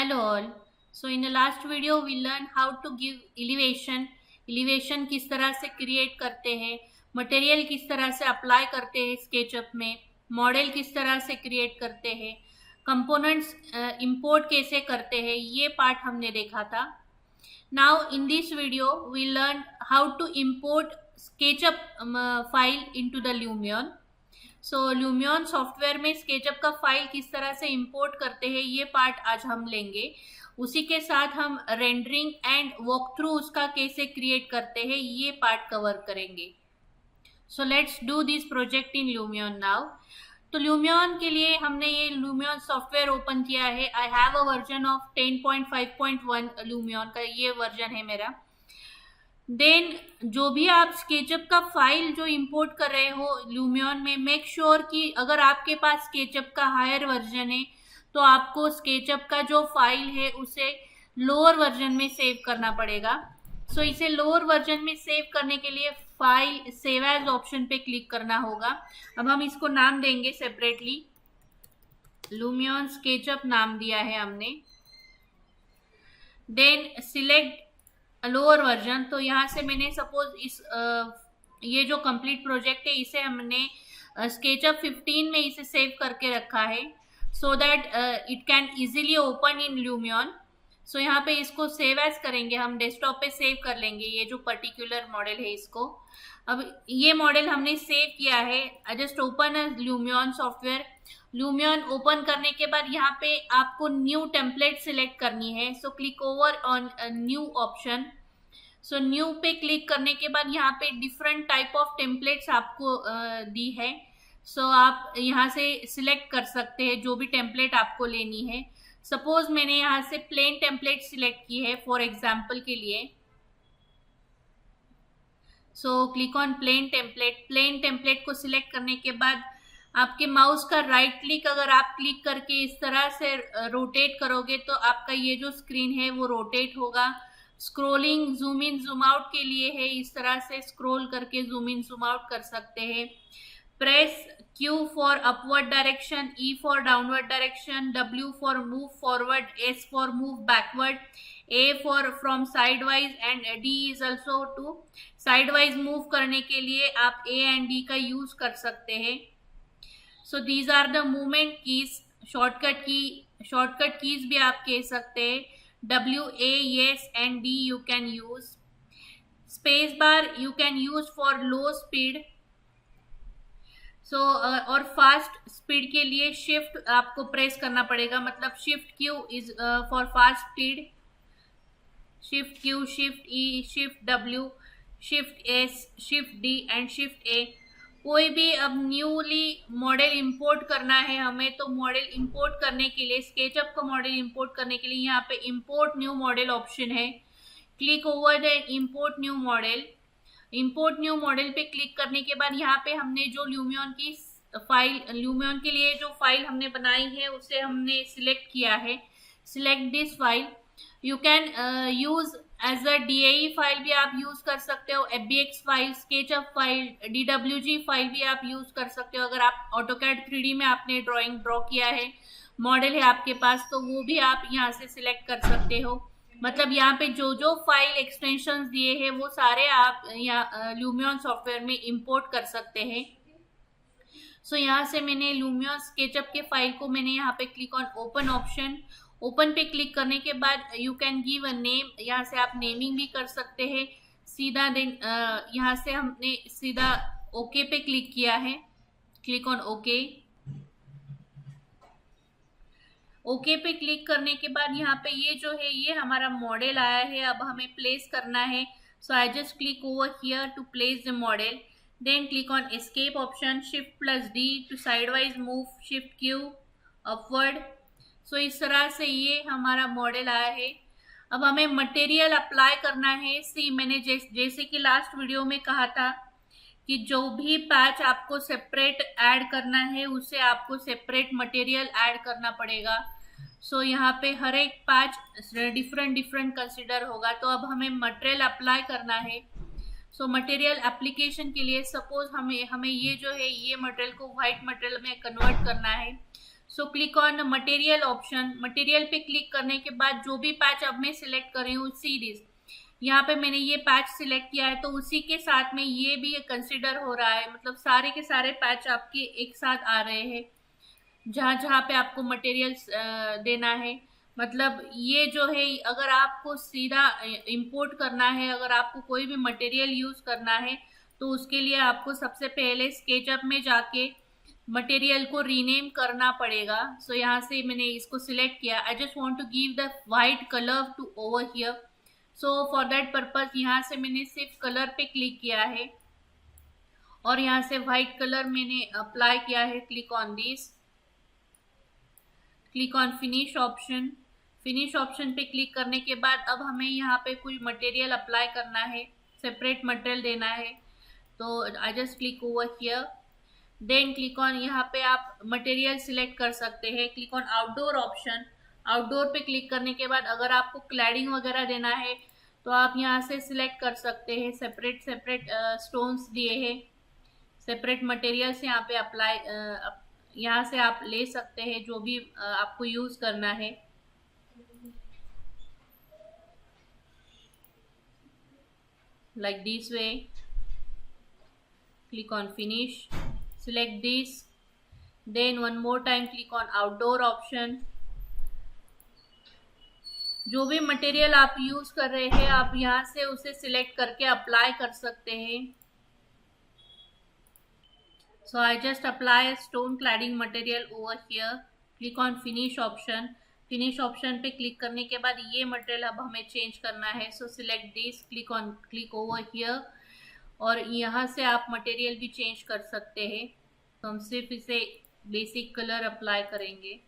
Hello all. So in the last video we learned how to give elevation. Elevation किस तरह से create करते हैं, मटेरियल किस तरह से अप्लाई करते हैं स्केचअप में, मॉडल किस तरह से क्रिएट करते हैं, कंपोनेंट्स इंपोर्ट कैसे करते हैं, ये पार्ट हमने देखा था. Now in this video we learned how to import SketchUp file into the Lumion. So Lumion software में स्केचअप का फाइल किस तरह से इंपोर्ट करते हैं ये पार्ट आज हम लेंगे. उसी के साथ हम रेंडरिंग एंड वॉक थ्रू उसका कैसे क्रिएट करते हैं ये पार्ट कवर करेंगे. So let's do this project in Lumion now. तो ल्यूमियन के लिए हमने ये ल्यूमियन सॉफ्टवेयर ओपन किया है. I have a version of 10.5.1 ल्यूमियन का ये वर्जन है मेरा. देन जो भी आप स्केचअप का फाइल जो इंपोर्ट कर रहे हो ल्यूमियन में, मेक श्योर कि अगर आपके पास स्केचअप का हायर वर्जन है तो आपको स्केचअप का जो फाइल है उसे लोअर वर्जन में सेव करना पड़ेगा. सो इसे लोअर वर्जन में सेव करने के लिए फाइल सेव एज ऑप्शन पे क्लिक करना होगा. अब हम इसको नाम देंगे सेपरेटली, ल्यूमियन स्केचअप नाम दिया है हमने. Then select lower version. तो यहाँ से मैंने सपोज इस ये जो कंप्लीट प्रोजेक्ट है इसे हमने स्केचअप 15 में इसे सेव करके रखा है so that it can easily open in Lumion. So यहाँ पे इसको सेव एज करेंगे, हम डेस्कटॉप पे सेव कर लेंगे ये जो पर्टिकुलर मॉडल है इसको. अब ये मॉडल हमने सेव किया है. Just open Lumion software. Lumion open करने के बाद यहाँ पे आपको न्यू टेम्पलेट सिलेक्ट करनी है. So click over on new option. So new पे क्लिक करने के बाद यहाँ पे डिफरेंट टाइप ऑफ टेम्पलेट्स आपको दी है. सो आप यहाँ से सिलेक्ट कर सकते हैं जो भी टेम्पलेट आपको लेनी है. सपोज मैंने यहाँ से प्लेन टेम्पलेट सिलेक्ट की है फॉर एग्जाम्पल के लिए. So click on plain template. Plain template को सिलेक्ट करने के बाद आपके माउस का राइट क्लिक अगर आप क्लिक करके इस तरह से रोटेट करोगे तो आपका ये जो स्क्रीन है वो रोटेट होगा. Scrolling zoom in zoom out के लिए है, इस तरह से स्क्रोल करके जूम इन जूम आउट कर सकते हैं. Press Q for upward direction, E for downward direction, W for move forward, S for move backward, A for from sideways and D is also to sideways move करने के लिए आप A and D का use कर सकते हैं. So these are the movement keys. Shortcut keys भी आप कह सकते हैं. W, A, yes and D you can use. Space bar you can use for low speed. और फास्ट स्पीड के लिए शिफ्ट आपको प्रेस करना पड़ेगा, मतलब shift Q is for fast speed, shift Q, shift E, shift W, shift S, shift D and shift A. कोई भी अब न्यूली मॉडल इंपोर्ट करना है हमें तो मॉडल इंपोर्ट करने के लिए, स्केचअप का मॉडल इंपोर्ट करने के लिए यहाँ पे इंपोर्ट न्यू मॉडल ऑप्शन है. Click over the import new model. Import new model पे क्लिक करने के बाद यहाँ पे हमने जो ल्यूमियन की फाइल, ल्यूमियन के लिए जो फाइल हमने बनाई है उसे हमने सिलेक्ट किया है. Select this file. You can use as a DAE file भी आप यूज कर सकते हो, FBX file, SketchUp file, DWG file भी आप यूज कर सकते हो. अगर आप ऑटोकैड 3D में आपने ड्रॉ किया है, मॉडल है आपके पास, तो वो भी आप यहाँ से सिलेक्ट कर सकते हो. मतलब यहाँ पे जो जो फाइल एक्सटेंशंस दिए हैं वो सारे आप यहाँ ल्यूमियन सॉफ्टवेयर में इंपोर्ट कर सकते हैं. सो यहाँ से मैंने ल्यूमियन स्केचअप के फाइल को मैंने यहाँ पे click on open option. Open पे क्लिक करने के बाद you can give a name. यहाँ से आप नेमिंग भी कर सकते हैं सीधा. देन यहाँ से हमने सीधा ओके पे क्लिक किया है. Click on okay. ओके पे क्लिक करने के बाद यहाँ पे ये जो है ये हमारा मॉडल आया है. अब हमें प्लेस करना है. So I just click over here to place the model. Then click on escape option, Shift+D to sideways move, shift Q upward. So इस तरह से ये हमारा मॉडल आया है. अब हमें मटेरियल अप्लाई करना है. सी मैंने जैसे कि लास्ट वीडियो में कहा था कि जो भी पैच आपको सेपरेट ऐड करना है उसे आपको सेपरेट मटेरियल ऐड करना पड़ेगा. सो यहाँ पे हर एक पैच डिफरेंट कंसिडर होगा. तो अब हमें मटेरियल अप्लाई करना है. सो मटेरियल एप्लीकेशन के लिए सपोज हमें ये जो है ये मटेरियल को व्हाइट मटेरियल में कन्वर्ट करना है. So click on material option, material पे क्लिक करने के बाद जो भी पैच अब मैं सिलेक्ट कर रही हूँ सीरीज, यहाँ पे मैंने ये पैच सिलेक्ट किया है तो उसी के साथ में ये भी कंसिडर हो रहा है, मतलब सारे के सारे पैच आपके एक साथ आ रहे हैं जहाँ जहाँ पे आपको मटेरियल देना है। मतलब ये जो है अगर आपको सीधा इंपोर्ट करना है, अगर आपको कोई भी मटेरियल यूज करना है तो उसके लिए आपको सबसे पहले स्केचअप में जाके मटेरियल को रीनेम करना पड़ेगा। सो यहाँ से मैंने इसको सिलेक्ट किया, I just want to give the white colour to over here. So for that purpose यहाँ से मैंने सिर्फ कलर पे क्लिक किया है और यहाँ से व्हाइट कलर मैंने अप्लाई किया है। Click on this, click on finish option. Finish option पे क्लिक करने के बाद अब हमें यहाँ पे कोई मटेरियल अप्लाई करना है, सेपरेट मटेरियल देना है, तो I just click over here, then click on, यहाँ पे आप मटेरियल सिलेक्ट कर सकते हैं। Click on outdoor option, outdoor पे क्लिक करने के बाद अगर आपको क्लैडिंग वगैरह देना है तो आप यहाँ से सिलेक्ट कर सकते हैं। सेपरेट सेपरेट स्टोन्स दिए हैं, सेपरेट मटेरियल्स यहाँ पे अप्लाई, यहाँ से आप ले सकते हैं जो भी आपको यूज करना है। Like this way, click on finish, select this, then one more time click on outdoor option। जो भी मटेरियल आप यूज कर रहे हैं आप यहाँ से उसे सिलेक्ट करके अप्लाई कर सकते हैं। So I just apply stone cladding material over here, click on finish option. Finish option पे क्लिक करने के बाद ये मटेरियल अब हमें चेंज करना है। So select this, click over here, और यहाँ से आप मटेरियल भी चेंज कर सकते हैं। तो हम सिर्फ इसे बेसिक कलर अप्लाई करेंगे।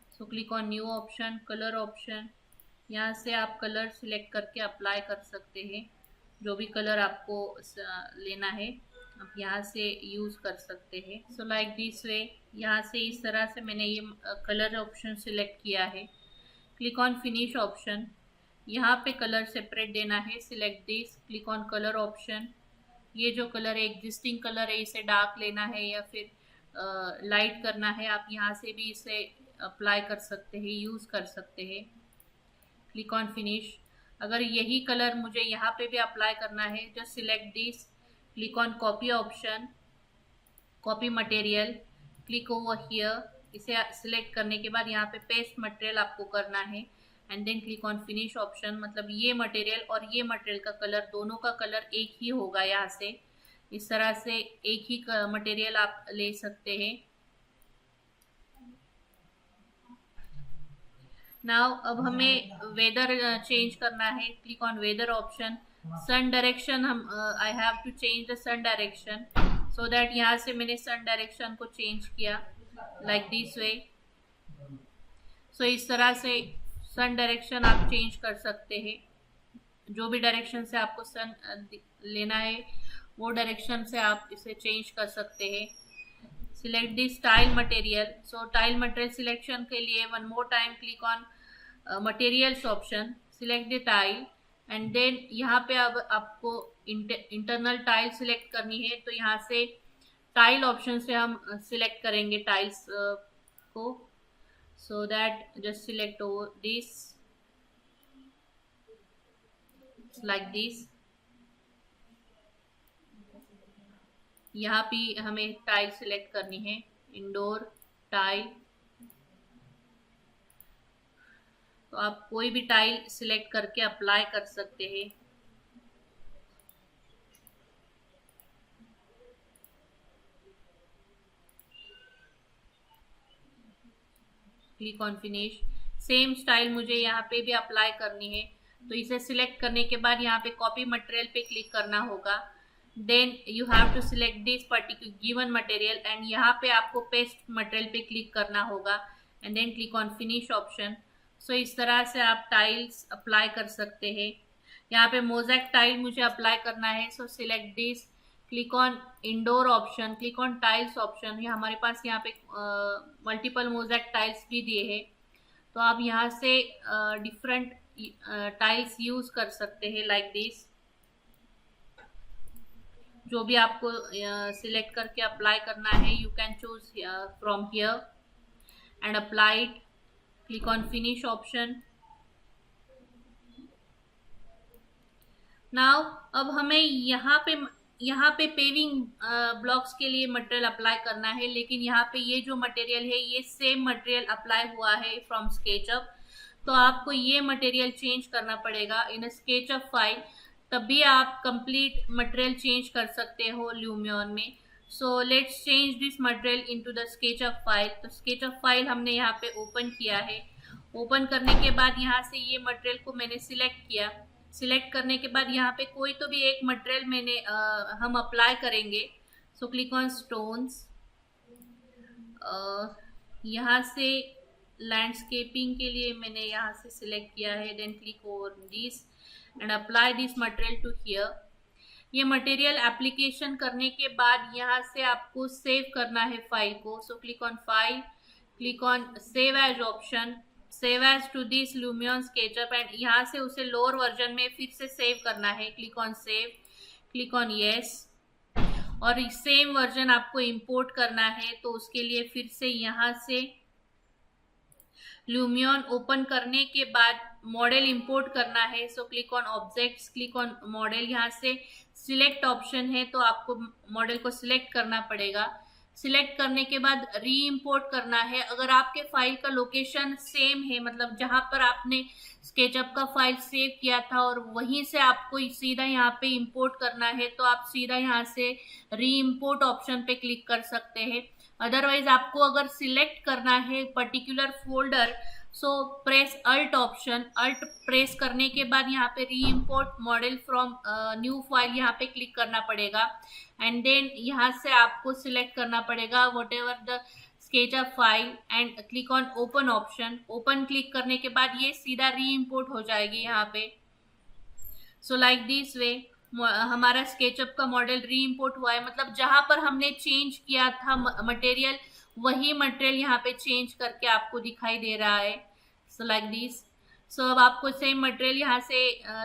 सो click on new option, colour option, यहाँ से आप कलर सिलेक्ट करके अप्लाई कर सकते हैं। जो भी कलर आपको लेना है आप यहाँ से यूज कर सकते हैं। सो लाइक दिस वे, यहाँ से इस तरह से मैंने ये कलर ऑप्शन सिलेक्ट किया है। क्लिक ऑन फिनिश ऑप्शन, यहाँ पे कलर सेपरेट देना है। Select this, click on colour option. ये जो कलर है एग्जिस्टिंग कलर है, इसे डार्क लेना है या फिर लाइट करना है, आप यहाँ से भी इसे अप्लाई कर सकते हैं, यूज कर सकते हैं। Click on finish. अगर यही कलर मुझे यहाँ पे भी अप्लाई करना है, just select this, click on copy option, copy material, click over here. इसे सिलेक्ट करने के बाद यहाँ पे पेस्ट मटेरियल आपको करना है and then click on finish option. मतलब ये मटेरियल और ये मटेरियल का कलर, दोनों का कलर एक ही होगा। यहाँ से इस तरह से एक ही मटेरियल आप ले सकते हैं। नाउ अब हमें वेदर चेंज करना है। Click on weather option, sun direction, हम I have to change the sun direction, so that यहाँ से मैंने सन डायरेक्शन को चेंज किया लाइक दिस वे। सो इस तरह से सन डायरेक्शन आप चेंज कर सकते हैं। जो भी डायरेक्शन से आपको सन लेना है वो डायरेक्शन से आप इसे चेंज कर सकते हैं। Select this tile material. So tile material selection के लिए one more time click on materials option, select the tile and then यहाँ पे अब आपको इंटरनल टाइल सिलेक्ट करनी है। तो यहाँ से टाइल ऑप्शन से हम सिलेक्ट करेंगे टाइल्स को। So that just select over this like this। यहाँ भी हमें टाइल सिलेक्ट करनी है, इंडोर टाइल। तो आप कोई भी टाइल सिलेक्ट करके अप्लाई कर सकते हैं। Click on finish. Same style मुझे यहाँ पे भी अप्लाई करनी है, तो इसे सिलेक्ट करने के बाद यहाँ पे कॉपी मटेरियल पे क्लिक करना होगा। Then you have to select this particular given material and यहाँ पे आपको पेस्ट मटेरियल पे क्लिक करना होगा and then click on finish option. So इस तरह से आप टाइल्स अप्लाई कर सकते हैं। यहाँ पे मोज़ेक टाइल मुझे अप्लाई करना है, so select this, click on indoor option, click on tiles option. ये हमारे पास यहाँ पे मल्टीपल मोज़ेक टाइल्स भी दिए हैं, तो आप यहाँ से डिफरेंट टाइल्स यूज कर सकते हैं लाइक दिस। जो भी आपको सिलेक्ट करके अप्लाई करना है, you can choose from here and apply it. Click on finish option. Now अब हमें यहाँ पे पेविंग ब्लॉक्स के लिए मटेरियल अप्लाई करना है, लेकिन यहाँ पे ये जो मटेरियल है ये सेम मटेरियल अप्लाई हुआ है फ्रॉम स्केचअप, तो आपको ये मटेरियल चेंज करना पड़ेगा इन स्केचअप फाइल, तभी आप कंप्लीट मटेरियल चेंज कर सकते हो ल्यूमियन में। So let's change this material into the SketchUp file. तो स्केचअप फाइल हमने यहाँ पे ओपन किया है। ओपन करने के बाद यहाँ से ये मटेरियल को मैंने सिलेक्ट किया। सिलेक्ट करने के बाद यहाँ पे कोई तो भी एक मटेरियल हम अप्लाई करेंगे। सो क्लिक ऑन स्टोन्स। यहाँ से लैंडस्केपिंग के लिए मैंने यहाँ से सिलेक्ट किया है। Then click on this and apply this material to here. ये मटेरियल एप्लीकेशन करने के बाद यहाँ से आपको सेव करना है फाइल को। So click on file, click on save as option, save as to this Lumion SketchUp and यहाँ से उसे लोअर वर्जन में फिर से सेव करना है। Click on save, click on yes. और सेम वर्जन आपको इंपोर्ट करना है, तो उसके लिए फिर से यहाँ से ल्यूमियन ओपन करने के बाद मॉडल इंपोर्ट करना है। So click on objects, click on model. यहाँ से सिलेक्ट ऑप्शन है, तो आपको मॉडल को सिलेक्ट करना पड़ेगा। सिलेक्ट करने के बाद री इम्पोर्ट करना है। अगर आपके फाइल का लोकेशन सेम है, मतलब जहां पर आपने स्केचअप का फाइल सेव किया था और वहीं से आपको सीधा यहाँ पे इंपोर्ट करना है, तो आप सीधा यहाँ से री इम्पोर्ट ऑप्शन पे क्लिक कर सकते हैं। अदरवाइज आपको अगर सिलेक्ट करना है particular folder, so press alt option. Alt press करने के बाद यहाँ पे reimport model from new file यहाँ पे क्लिक करना पड़ेगा एंड देन यहाँ से आपको सिलेक्ट करना पड़ेगा what ever the SketchUp file and click on open option. Open click करने के बाद ये सीधा री इम्पोर्ट हो जाएगी यहाँ पे। सो लाइक दिस वे हमारा स्केचअप का मॉडल री इम्पोर्ट हुआ है, मतलब जहां पर हमने चेंज किया था मटेरियल, वही मटेरियल यहाँ पे चेंज करके आपको दिखाई दे रहा है। सो लाइक दिस। सो अब आपको सेम मटेरियल यहाँ से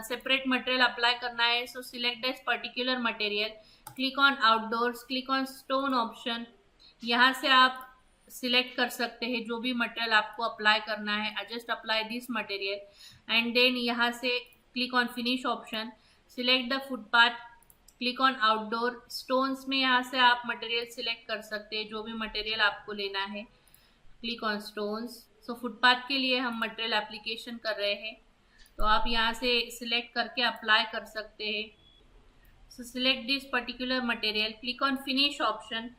सेपरेट मटेरियल अप्लाई करना है। So select this particular material, click on outdoors, click on stone option. यहाँ से आप सिलेक्ट कर सकते हैं जो भी मटेरियल आपको अप्लाई करना है। I just apply this material and then यहाँ से click on finish option, select the footpath, click on outdoor. Stones में यहाँ से आप मटेरियल सिलेक्ट कर सकते हैं जो भी मटेरियल आपको लेना है। Click on stones. So footpath के लिए हम मटेरियल एप्लीकेशन कर रहे हैं, तो आप यहाँ से सिलेक्ट करके अप्लाई कर सकते हैं। सो select this particular material, click on finish option.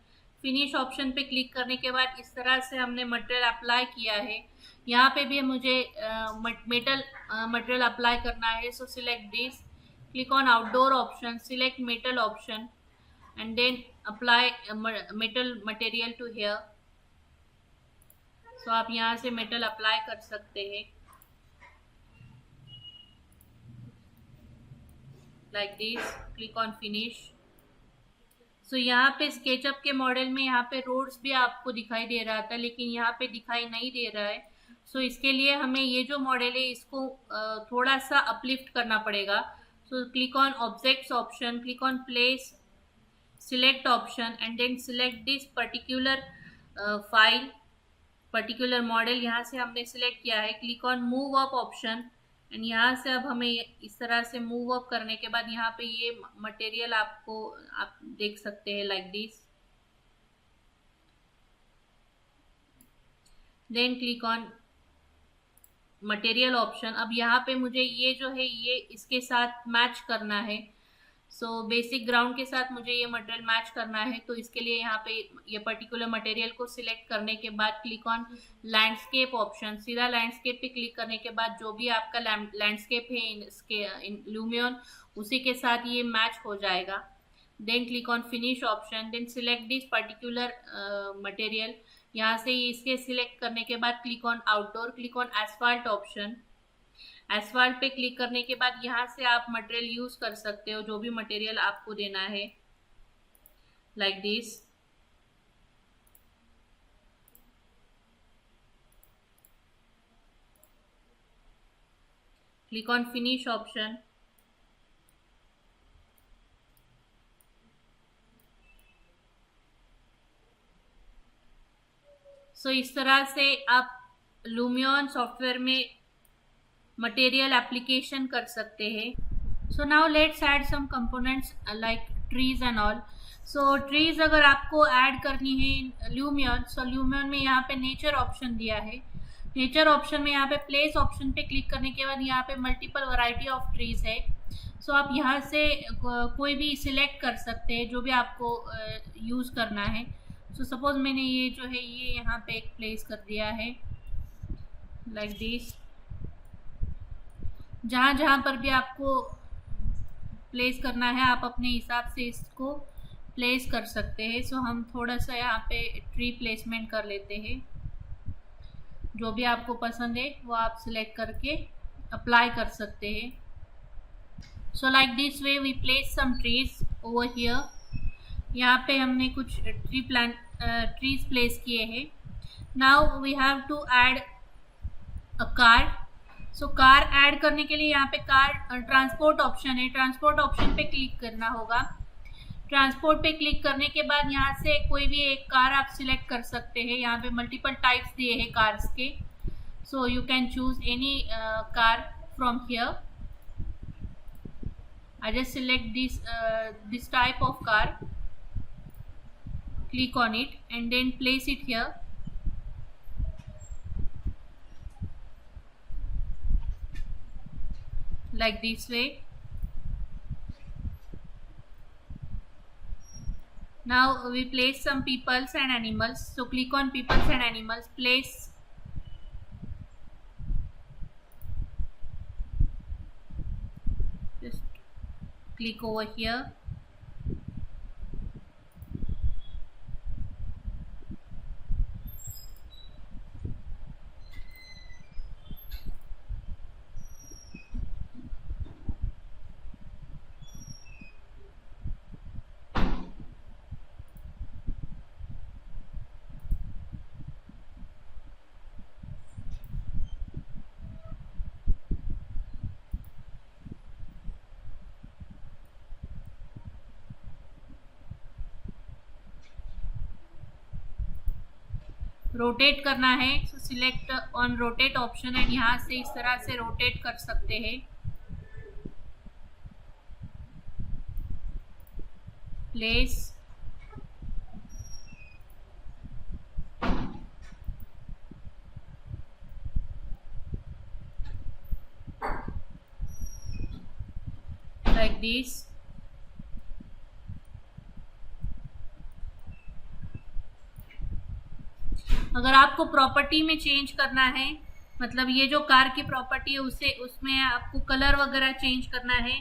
Finish option पे क्लिक करने के बाद इस तरह से हमने मटेरियल अप्लाई किया है। यहाँ पे भी मुझे मेटल मटेरियल अप्लाई करना है। So select this, click on outdoor option, select metal option and then apply metal material to here. So आप यहाँ से मेटल अप्लाई कर सकते हैं like this. Click on finish. So यहाँ पे स्केचअप के मॉडल में यहाँ पे रोड्स भी आपको दिखाई दे रहा था, लेकिन यहाँ पे दिखाई नहीं दे रहा है। सो इसके लिए हमें ये जो मॉडल है इसको थोड़ा सा अपलिफ्ट करना पड़ेगा। So click on objects option, click on place, select option and then select this particular file, particular model यहाँ से हमने सिलेक्ट किया है। Click on move up option and यहाँ से अब हमें इस तरह से मूव अप करने के बाद यहाँ पे ये मटेरियल आप देख सकते हैं like this. Then click on material option. अब यहाँ पे मुझे ये जो है ये इसके साथ मैच करना है। सो बेसिक ग्राउंड के साथ मुझे ये मटेरियल मैच करना है, तो इसके लिए यहाँ पे ये पर्टिकुलर मटेरियल को सिलेक्ट करने के बाद क्लिक ऑन लैंडस्केप ऑप्शन। सीधा लैंडस्केप पे क्लिक करने के बाद जो भी आपका लैंडस्केप है इन ल्यूमियन, उसी के साथ ये मैच हो जाएगा। Then click on finish option, then select this particular material. यहाँ से इसके सिलेक्ट करने के बाद click on outdoor, click on asphalt option. Asphalt पे क्लिक करने के बाद यहाँ से आप मटेरियल यूज कर सकते हो जो भी मटेरियल आपको देना है like this. Click on finish option. So इस तरह से आप लूमियन सॉफ्टवेयर में मटेरियल एप्लीकेशन कर सकते हैं. So now let's add some components like trees and all. So trees अगर आपको ऐड करनी है लूमियन, सो लूमियन में यहाँ पे नेचर ऑप्शन दिया है. नेचर ऑप्शन में यहाँ पे प्लेस ऑप्शन पे क्लिक करने के बाद यहाँ पे मल्टीपल वैरायटी ऑफ ट्रीज है. सो आप यहाँ से कोई भी सिलेक्ट कर सकते हैं जो भी आपको यूज़ करना है. सो सपोज मैंने ये जो है ये यहाँ पे एक प्लेस कर दिया है लाइक दिस. जहाँ जहाँ पर भी आपको प्लेस करना है आप अपने हिसाब से इसको प्लेस कर सकते हैं. सो हम थोड़ा सा यहाँ पे ट्री प्लेसमेंट कर लेते हैं. जो भी आपको पसंद है वो आप सिलेक्ट करके अप्लाई कर सकते हैं. So like this way we place some trees over here. यहाँ पे हमने कुछ ट्रीज प्लेस किए हैं. Now we have to add a car. So car add करने के लिए यहाँ पे कार ट्रांसपोर्ट ऑप्शन है. ट्रांसपोर्ट ऑप्शन पे क्लिक करना होगा. ट्रांसपोर्ट पे क्लिक करने के बाद यहाँ से कोई भी एक कार आप सिलेक्ट कर सकते हैं. यहाँ पे मल्टीपल टाइप्स दिए हैं कार्स के. So you can choose any car from here. I just select this type of car, click on it and then place it here. Like this way. Now we place some peoples and animals. So click on peoples and animals, place. Just click over here. Rotate करना है. So select on rotate option and यहाँ से इस तरह से rotate कर सकते हैं. प्लेस. Like this. अगर आपको प्रॉपर्टी में चेंज करना है, मतलब ये जो कार की प्रॉपर्टी है उसे उसमें आपको कलर वगैरह चेंज करना है,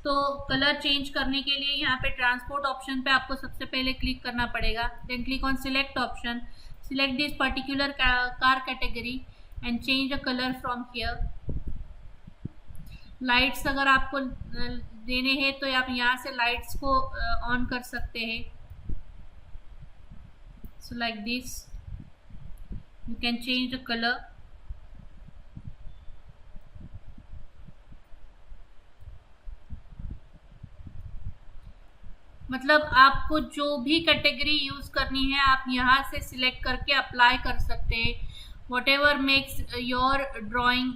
तो कलर चेंज करने के लिए यहाँ पे ट्रांसपोर्ट ऑप्शन पे आपको सबसे पहले क्लिक करना पड़ेगा. Then click on select option, select this particular car category and change the colour from here. Lights अगर आपको देने हैं तो आप यहाँ से लाइट्स को ऑन कर सकते हैं. So like this you can change the color. मतलब आपको जो भी कैटेगरी यूज करनी है आप यहाँ से सिलेक्ट करके अप्लाई कर सकते हैं. What ever makes your drawing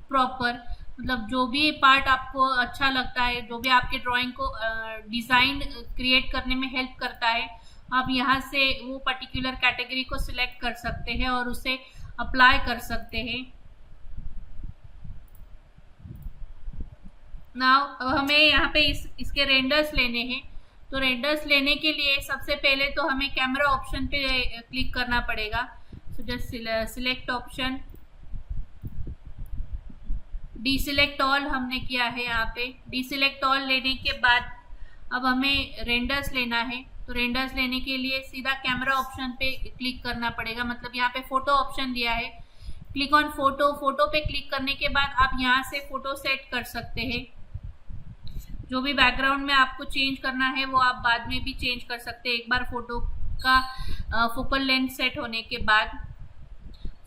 proper. मतलब जो भी पार्ट आपको अच्छा लगता है, जो भी आपके ड्राइंग को डिज़ाइन क्रिएट करने में हेल्प करता है, आप यहाँ से वो पर्टिकुलर कैटेगरी को सिलेक्ट कर सकते हैं और उसे अप्लाई कर सकते हैं. नाउ अब हमें यहाँ पे इसके रेंडर्स लेने हैं. तो रेंडर्स लेने के लिए सबसे पहले तो हमें कैमरा ऑप्शन पे क्लिक करना पड़ेगा. So just select option, deselect all हमने किया है. यहाँ पे डीसिलेक्ट ऑल लेने के बाद अब हमें रेंडर्स लेना है. तो रेंडर्स लेने के लिए सीधा कैमरा ऑप्शन पे क्लिक करना पड़ेगा. मतलब यहाँ पे फोटो ऑप्शन दिया है, क्लिक ऑन फोटो. फोटो पे क्लिक करने के बाद आप यहाँ से फोटो सेट कर सकते हैं. जो भी बैकग्राउंड में आपको चेंज करना है वो आप बाद में भी चेंज कर सकते हैं एक बार फोटो का फोकल लेंथ सेट होने के बाद.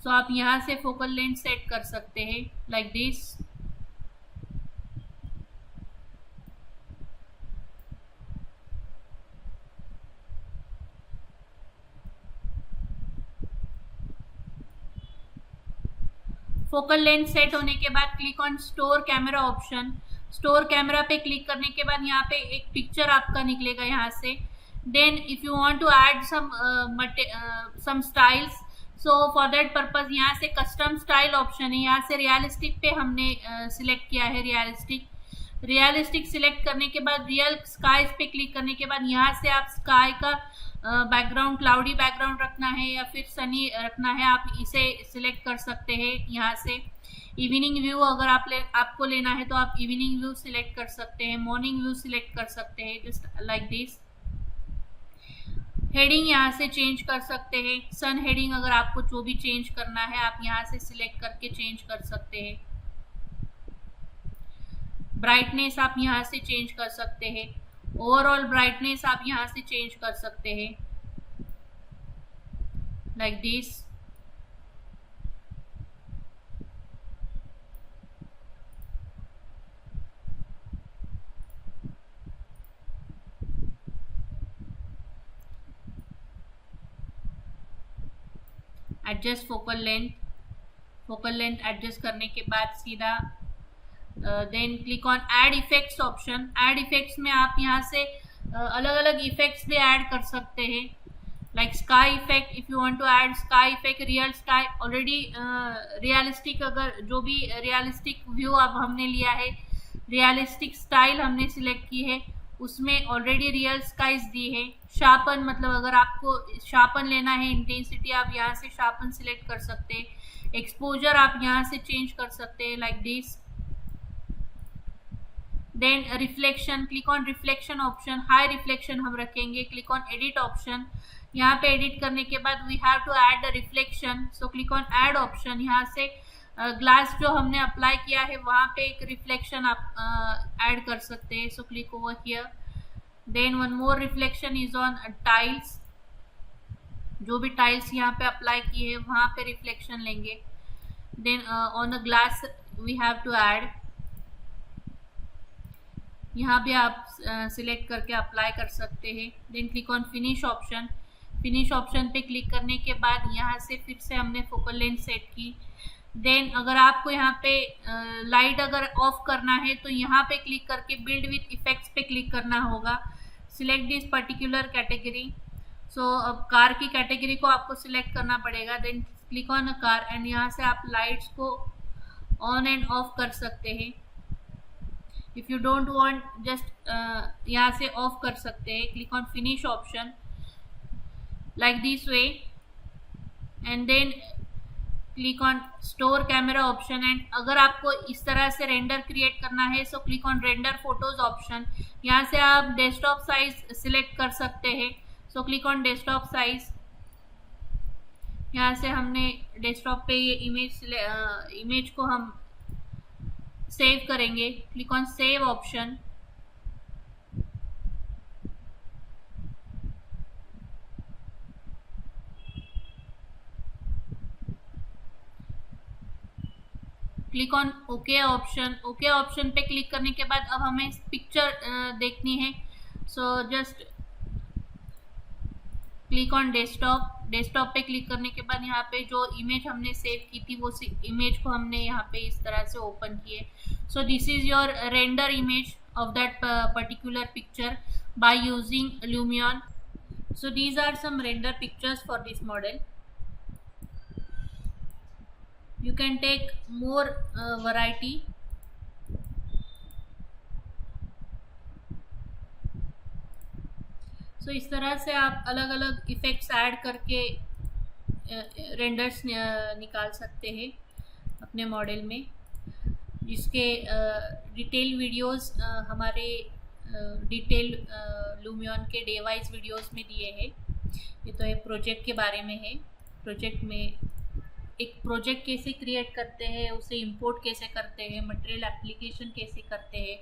सो आप यहाँ से फोकल लेंथ सेट कर सकते हैं like this. Focal length set होने के बाद click on store camera option. Store camera पे क्लिक करने के बाद यहाँ पे एक पिक्चर आपका निकलेगा यहाँ से। Then if you want to add some styles, so for that purpose यहाँ से कस्टम स्टाइल ऑप्शन है, यहाँ से रियलिस्टिक पे हमने सिलेक्ट किया है। रियलिस्टिक सिलेक्ट करने के बाद रियल स्काई पे क्लिक करने के बाद यहाँ से आप स्काई का बैकग्राउंड क्लाउडी बैकग्राउंड रखना है या फिर सनी रखना है, आप इसे सिलेक्ट कर सकते हैं। यहाँ से इवनिंग व्यू अगर आपको लेना है तो आप इवनिंग व्यू सिलेक्ट कर सकते हैं, मॉर्निंग व्यू सिलेक्ट कर सकते हैं, जस्ट लाइक दिस। हेडिंग यहाँ से चेंज कर सकते हैं। सन हेडिंग अगर आपको जो भी चेंज करना है आप यहाँ से सिलेक्ट करके चेंज कर सकते हैं। ब्राइटनेस आप यहाँ से चेंज कर सकते हैं। ओवरऑल ब्राइटनेस आप यहाँ से चेंज कर सकते हैं, like this. Adjust focal length adjust करने के बाद सीधा then click on add effects option. Add effects में आप यहाँ से अलग अलग इफेक्ट्स भी ऐड कर सकते हैं, like sky effect. If you want to add sky effect, real sky already realistic, अगर जो भी रियलिस्टिक व्यू अब हमने लिया है, रियलिस्टिक स्टाइल हमने सिलेक्ट की है, उसमें ऑलरेडी रियल स्काइज दी है। शार्पन, मतलब अगर आपको शार्पन लेना है, इंटेंसिटी, आप यहाँ से शार्पन सिलेक्ट कर सकते हैं। एक्सपोजर आप यहाँ से चेंज कर सकते हैं, like this. Then reflection, click on reflection option. High reflection हम रखेंगे। Click on edit option. यहाँ पे एडिट करने के बाद we have to add the reflection, so click on add option. यहाँ से ग्लास जो हमने अप्लाई किया है वहाँ पे एक रिफ्लेक्शन आप ऐड कर सकते हैं, so click over here. Then one more reflection is on tiles. जो भी टाइल्स यहाँ पे अप्लाई किए हैं वहाँ पे रिफ्लेक्शन लेंगे। Then on a glass we have to add, यहाँ भी आप सिलेक्ट करके अप्लाई कर सकते हैं। Then click on finish option. Finish option पे क्लिक करने के बाद यहाँ से फिर से हमने फोकल लेंथ सेट की। देन अगर आपको यहाँ पे लाइट अगर ऑफ करना है तो यहाँ पे क्लिक करके बिल्ड विथ इफेक्ट्स पे क्लिक करना होगा। Select this particular category, so अब कार की कैटेगरी को आपको सिलेक्ट करना पड़ेगा। Then click on a car and यहाँ से आप लाइट्स को ऑन एंड ऑफ कर सकते हैं। If you don't want, just यहाँ से ऑफ कर सकते हैं। Click on finish option, like this way, and then click on store camera option. And अगर आपको इस तरह से रेंडर क्रिएट करना है so click on render photos option. यहाँ से आप डेस्कटॉप साइज सिलेक्ट कर सकते हैं, so click on desktop size. यहाँ से हमने डेस्कटॉप पे ये इमेज को हम सेव करेंगे। Click on save option. Click on okay option. Okay option पे क्लिक करने के बाद अब हमें पिक्चर देखनी है, so just click on desktop. Desktop पे क्लिक करने के बाद यहाँ पे जो इमेज हमने सेव की थी वो इमेज को हमने यहाँ पे इस तरह से ओपन किए। So this is your render image of that particular picture by using Lumion. So these are some render pictures for this model. You can take more variety. So इस तरह से आप अलग अलग इफेक्ट्स ऐड करके renders निकाल सकते हैं अपने मॉडल में, जिसके डिटेल वीडियोस हमारे डिटेल Lumion के डे वाइज वीडियोस में दिए हैं। ये तो एक प्रोजेक्ट के बारे में है। प्रोजेक्ट में एक प्रोजेक्ट कैसे क्रिएट करते हैं, उसे इंपोर्ट कैसे करते हैं, मटेरियल एप्लीकेशन कैसे करते हैं,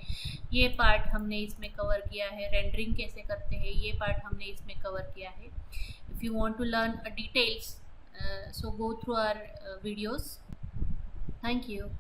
ये पार्ट हमने इसमें कवर किया है। रेंडरिंग कैसे करते हैं, ये पार्ट हमने इसमें कवर किया है। If you want to learn details, so go through our videos. Thank you.